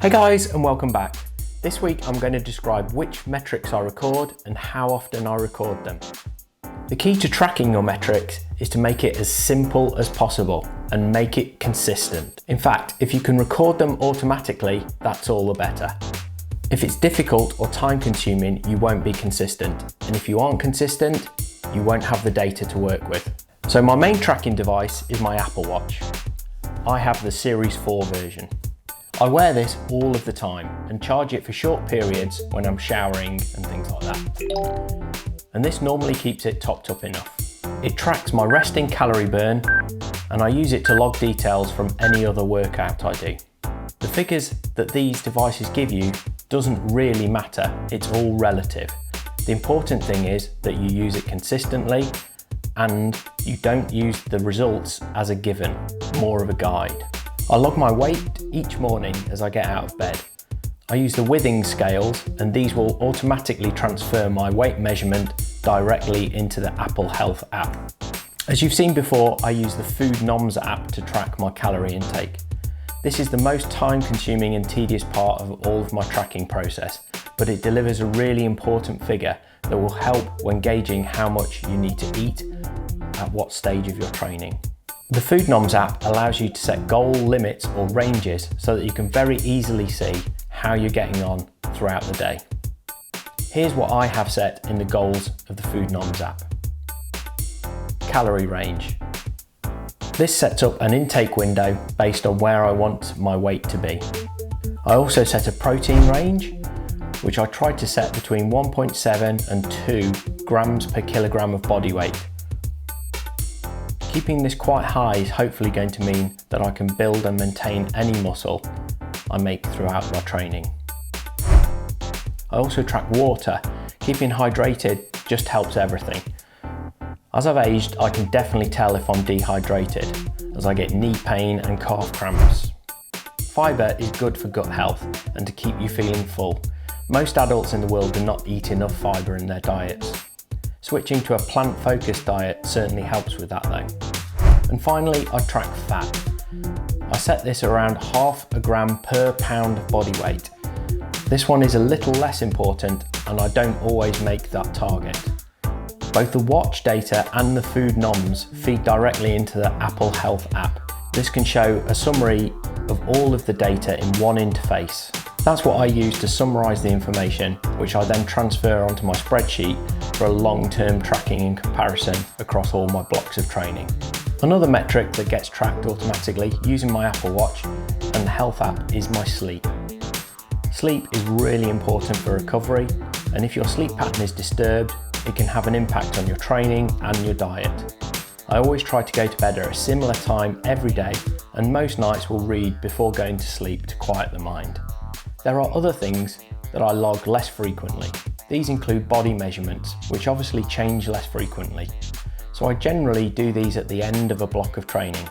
Hey guys, and welcome back. This week I'm going to describe which metrics I record and how often I record them. The key to tracking your metrics is to make it as simple as possible and make it consistent. In fact, if you can record them automatically, that's all the better. If it's difficult or time consuming, you won't be consistent. And if you aren't consistent, you won't have the data to work with. So my main tracking device is my Apple Watch. I have the Series 4 version. I wear this all of the time and charge it for short periods when I'm showering and things like that. And this normally keeps it topped up enough. It tracks my resting calorie burn and I use it to log details from any other workout I do. The figures that these devices give you doesn't really matter, it's all relative. The important thing is that you use it consistently and you don't use the results as a given, more of a guide. I log my weight each morning as I get out of bed. I use the Withings scales and these will automatically transfer my weight measurement directly into the Apple Health app. As you've seen before, I use the Food Noms app to track my calorie intake. This is the most time-consuming and tedious part of all of my tracking process, but it delivers a really important figure that will help when gauging how much you need to eat at what stage of your training. The Food Noms app allows you to set goal limits or ranges so that you can very easily see how you're getting on throughout the day. Here's what I have set in the goals of the Food Noms app. Calorie range. This sets up an intake window based on where I want my weight to be. I also set a protein range, which I tried to set between 1.7 and 2 grams per kilogram of body weight. Keeping this quite high is hopefully going to mean that I can build and maintain any muscle I make throughout my training. I also track water. Keeping hydrated just helps everything. As I've aged, I can definitely tell if I'm dehydrated, as I get knee pain and calf cramps. Fibre is good for gut health and to keep you feeling full. Most adults in the world do not eat enough fibre in their diets. Switching to a plant-focused diet certainly helps with that though. And finally, I track fat. I set this around 0.5 gram per pound of body weight. This one is a little less important and I don't always make that target. Both the watch data and the Food Noms feed directly into the Apple Health app. This can show a summary of all of the data in one interface. That's what I use to summarise the information, which I then transfer onto my spreadsheet for a long-term tracking and comparison across all my blocks of training. Another metric that gets tracked automatically using my Apple Watch and the Health app is my sleep. Sleep is really important for recovery, and if your sleep pattern is disturbed, it can have an impact on your training and your diet. I always try to go to bed at a similar time every day, and most nights will read before going to sleep to quiet the mind. There are other things that I log less frequently. These include body measurements, which obviously change less frequently. So I generally do these at the end of a block of training.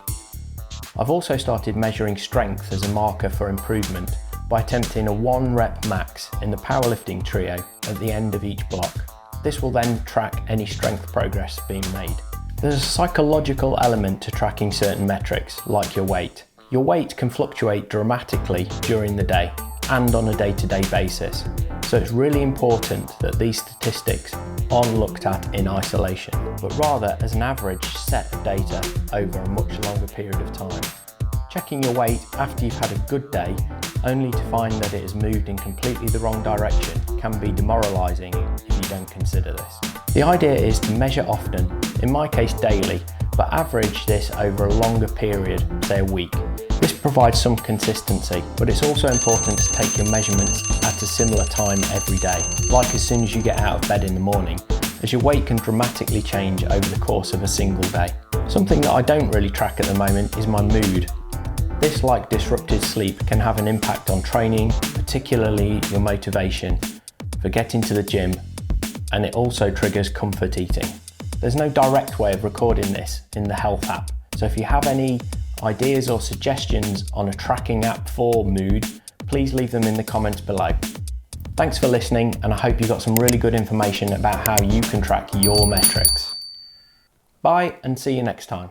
I've also started measuring strength as a marker for improvement by attempting a 1 rep max in the powerlifting trio at the end of each block. This will then track any strength progress being made. There's a psychological element to tracking certain metrics, like your weight. Your weight can fluctuate dramatically during the day and on a day-to-day basis. So it's really important that these statistics aren't looked at in isolation, but rather as an average set of data over a much longer period of time. Checking your weight after you've had a good day, only to find that it has moved in completely the wrong direction, can be demoralising if you don't consider this. The idea is to measure often, in my case daily, but average this over a longer period, say a week. This provides some consistency, but it's also important to take your measurements at a similar time every day, like as soon as you get out of bed in the morning, as your weight can dramatically change over the course of a single day. Something that I don't really track at the moment is my mood. This, like disrupted sleep, can have an impact on training, particularly your motivation for getting to the gym, and it also triggers comfort eating. There's no direct way of recording this in the Health app, so if you have any ideas or suggestions on a tracking app for mood, please leave them in the comments below. Thanks for listening, and I hope you got some really good information about how you can track your metrics. Bye and see you next time.